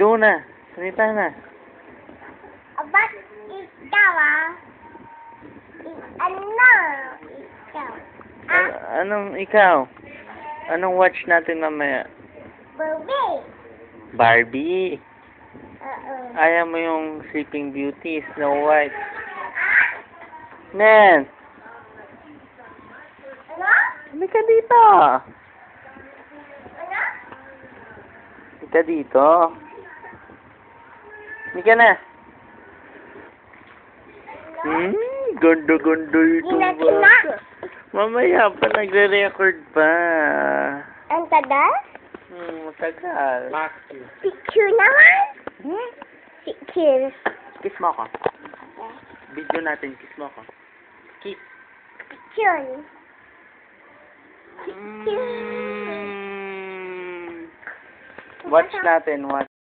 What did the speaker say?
Go na. Salita na. Aba, ikaw Ikaw. Anong ikaw? Anong watch natin mamaya? Barbie. Barbie. Oo. Ayaw mo yung Sleeping Beauty, Snow White. Nen! Ano? Halika dito. Ano? Halika dito. Halika na. Ganda-ganda ito. Gina-gina. Mamaya pa, nagre-record pa. Ang tagal? Matagal. Picture naman. Picture. Kiss mo ako. Video natin, kiss mo ako. Kiss. Picture. Watch natin, watch.